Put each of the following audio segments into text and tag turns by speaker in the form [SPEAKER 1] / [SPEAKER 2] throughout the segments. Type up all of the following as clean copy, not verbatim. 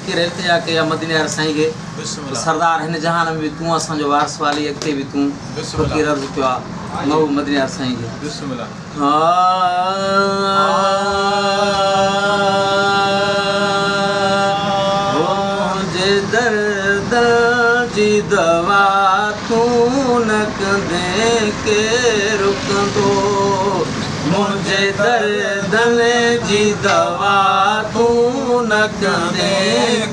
[SPEAKER 1] के रहते जाके या मदीने वारे साईं खे सरदार हिन जहान में भी तूं असांजो वारस वाली अॻिते बि तूं फ़क़ीर अर्ज़ु कयो आहे महबूब मदीने वारे साईं खे मुंहिंजे दर्द जी दवा तूं न कंदे के रुकंदो मुझे दर्द जी दवा तूं न कंदे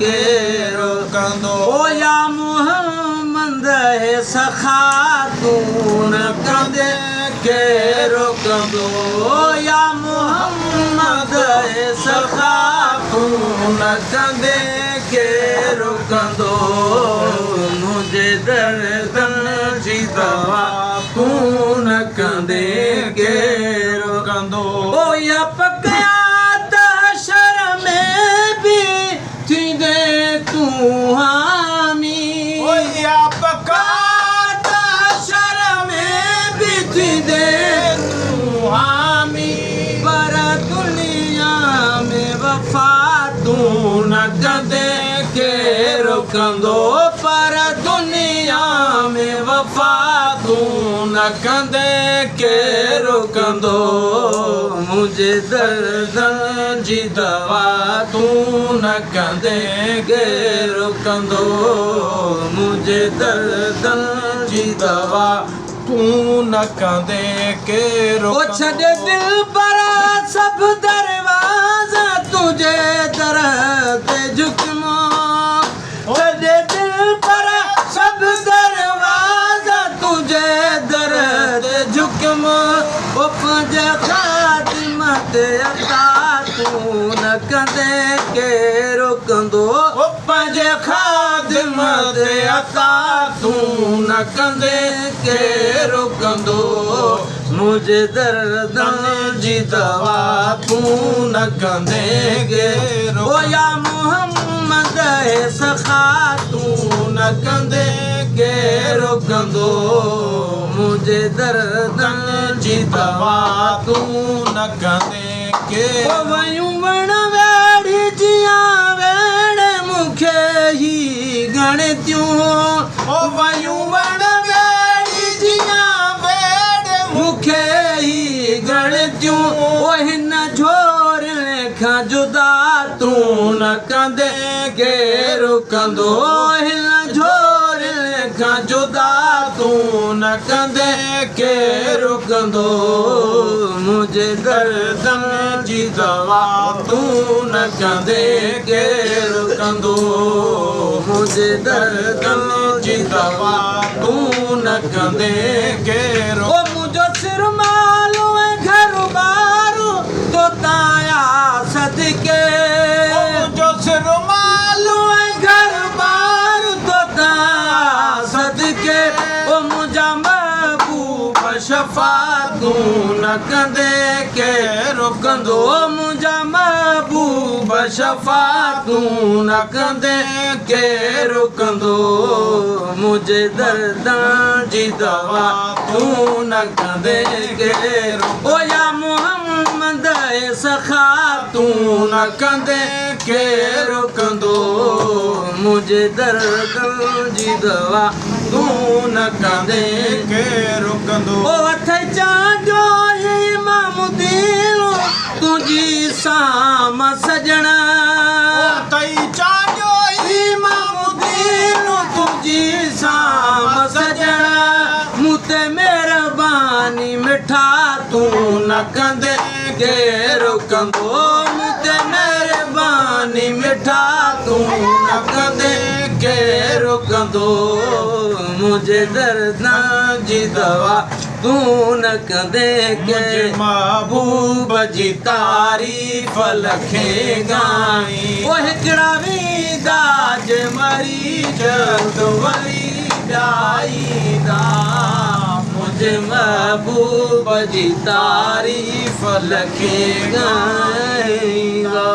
[SPEAKER 1] के रुकंदो ओ या मोहम्मद है सखा तूं न कंदे के रुकंदो या मोहम्मद है सखा तूं न कंदे के रुकंदो मुझे दर्द जी दवा तूं न कंदे के रुकंदो ओ या पकया त शर में भी थींदे तूं हामी ओ या पकया त शर में भी थींदे तूं हामी पर दुनिया में वफा तूं न कंदे के रुकंदो पर दुनिया में वफा तूं न कंदे के रुकंदो मुझे दर्द जी दवा तूं न कंदे के रुकंदो मुझे दर्द जी दवा तूं न कंदे के रुकंदो ओ छॾ दिल पर सब दरवाजा तुझे दर ते झुकमो छॾ दिल पर सब दरवाजा तुझे दर ते झुकमो ओ पंहिंजे ख़ातिम ते अता तूं न कंदे के रुकंदो ओ पंहिंजे ख़ातिम ते अता तूं न कंदे के रुकंदो मुझे दर्द जी दवा तूं न कंदे के ओ या मोहम्मद है सखा तूं न कंदे के रुकंदो मुझे दर्द जी दवा तूं न कंदे के ओ वयूं वण वेड़ी जियां वेड़े मूंखे ही गणतियूं ओ वयूं वण वेड़ी जियां वेड़े मूंखे ही गणतियूं ओ हिन झोरणे खां जुदा तूं न कंदे के रुकंदो हिन झोरणे खां जुदा तूं न कंदे के रुकंदो मुझे दर्द जी दवा तूं न कंदे के रुकंदो मुझे दर्द जी दवा तूं न कंदे के रुकंदो मुंहिंजो सिर मालो ऐं घर बारो तो ताया सदके मुंहिंजो सिर मालो ऐं घर बारो तो ताया सदके ओ मुंहिंजा महबूब शफ़ा तूं न कंदे के रुकंदो मुंहिंजा महबूब शफ़ा तूं न कंदे के रुकंदो मुझे दर्द जी दवा तूं न कंदे के ओ या मोहम्मद सखा तूं न कंदे के रुकंदो मुझे दर्द जी दवा तूं न कंदे के रुकंदो ओ हथ चांजो इमामुद्दीन तुझी साम सजना तई चांजो इमामुद्दीन तुझी साम सजना मुते मेहरबानी मिठा तूं न कंदे के रुकंदो मुते मेहरबानी मिठा तूं न कंदे के रुकंदो मुझे दर्द जी दवा तूं न कंदे के महबूब जी तारीफ़ लखे गाई ओ हिकिड़ा वीदा जे मरीज तो वरी ॿियाईंदा मुझे महबूब जी तारीफ़ लखे गाईंदा।